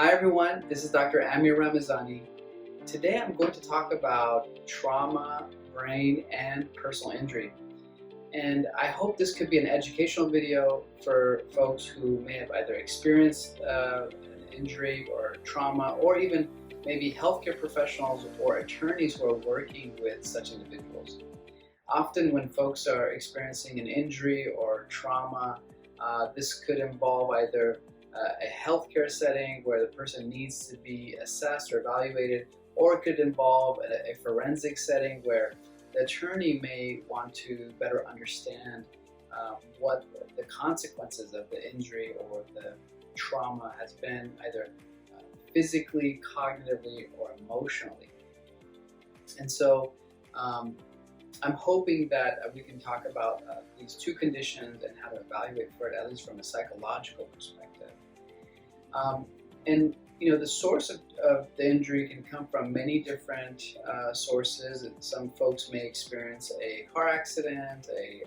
Hi everyone, this is Dr. Amir Ramazani. Today I'm going to talk about trauma, brain, and personal injury. And I hope this could be an educational video for folks who may have either experienced an injury or trauma, or even maybe healthcare professionals or attorneys who are working with such individuals. Often when folks are experiencing an injury or trauma, this could involve either a healthcare setting where the person needs to be assessed or evaluated, or it could involve a forensic setting where the attorney may want to better understand what the consequences of the injury or the trauma has been, either physically, cognitively, or emotionally. And so I'm hoping that we can talk about these two conditions and how to evaluate for it, at least from a psychological perspective. And the source of the injury can come from many different sources. Some folks may experience a car accident, a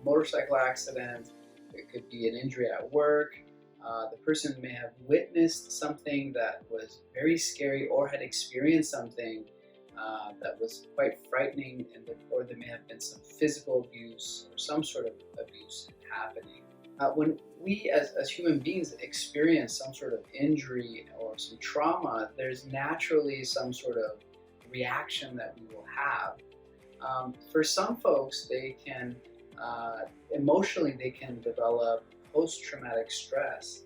motorcycle accident. It could be an injury at work. The person may have witnessed something that was very scary or had experienced something that was quite frightening, or there may have been some physical abuse or some sort of abuse happening. When we as human beings experience some sort of injury or some trauma, there's naturally some sort of reaction that we will have. For some folks, they can emotionally they can develop post-traumatic stress,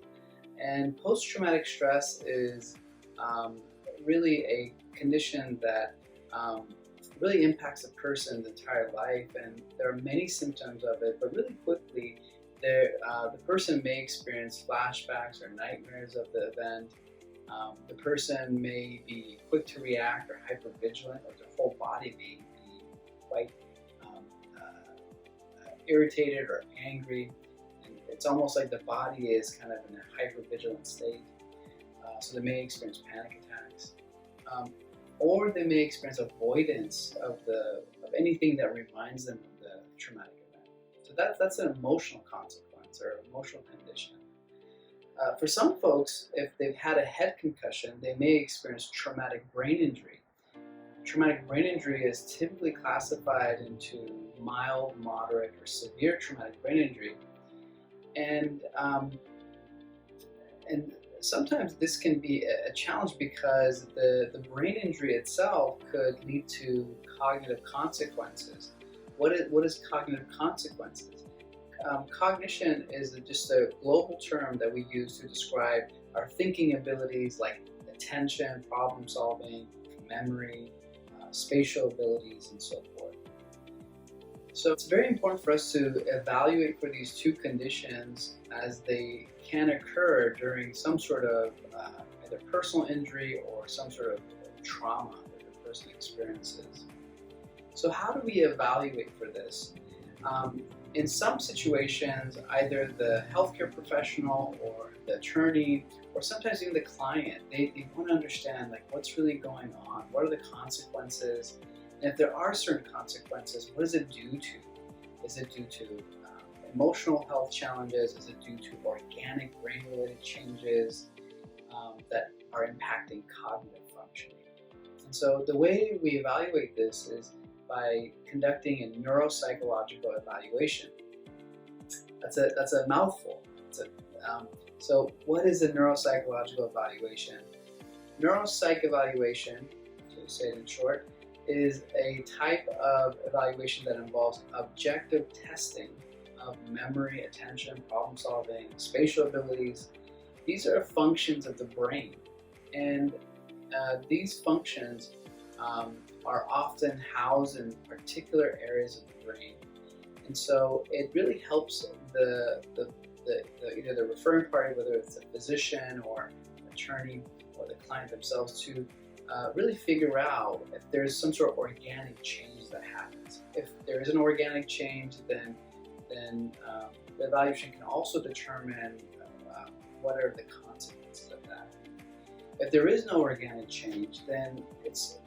and post-traumatic stress is really a condition that really impacts a person's entire life, and there are many symptoms of it, but really quickly the person may experience flashbacks or nightmares of the event. The person may be quick to react or hypervigilant, or their whole body may be quite irritated or angry. And it's almost like the body is kind of in a hypervigilant state. So they may experience panic attacks. Or they may experience avoidance of anything that reminds them of the traumatic event. So that's an emotional consequence or emotional condition. For some folks, if they've had a head concussion, they may experience traumatic brain injury. Traumatic brain injury is typically classified into mild, moderate, or severe traumatic brain injury, and sometimes this can be a challenge because the brain injury itself could lead to cognitive consequences. What is cognitive consequences? Cognition is just a global term that we use to describe our thinking abilities like attention, problem solving, memory, spatial abilities, and so forth. So it's very important for us to evaluate for these two conditions, as they can occur during some sort of either personal injury or some sort of trauma that the person experiences. So how do we evaluate for this? In some situations, either the healthcare professional or the attorney, or sometimes even the client, they want to understand what's really going on, what are the consequences, and if there are certain consequences, what does it do to? Is it due to emotional health challenges? Is it due to organic brain-related changes that are impacting cognitive functioning? And so the way we evaluate this is by conducting a neuropsychological evaluation. That's a mouthful. So what is a neuropsychological evaluation? Neuropsych evaluation, to say it in short, is a type of evaluation that involves objective testing of memory, attention, problem solving, spatial abilities. These are functions of the brain, and these functions are often housed in particular areas of the brain. And so it really helps either the referring party, whether it's a physician or attorney or the client themselves, to really figure out if there's some sort of organic change that happens. If there is an organic change, then the evaluation can also determine what are the consequences of that. If there is no organic change, then it's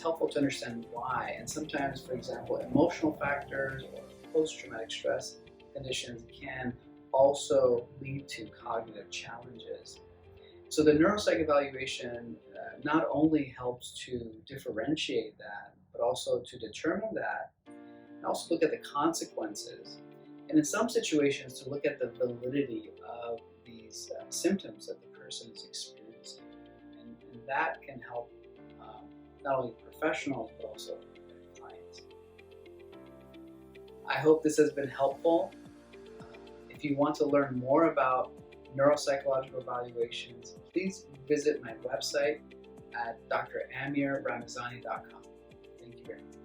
helpful to understand why. And sometimes, for example, emotional factors or post-traumatic stress conditions can also lead to cognitive challenges. So the neuropsych evaluation not only helps to differentiate that, but also to determine that, and also look at the consequences, and in some situations to look at the validity of these symptoms that the person is experiencing. And that can help not only professionals, but also their clients. I hope this has been helpful. If you want to learn more about neuropsychological evaluations, please visit my website at dramirramazani.com. Thank you very much.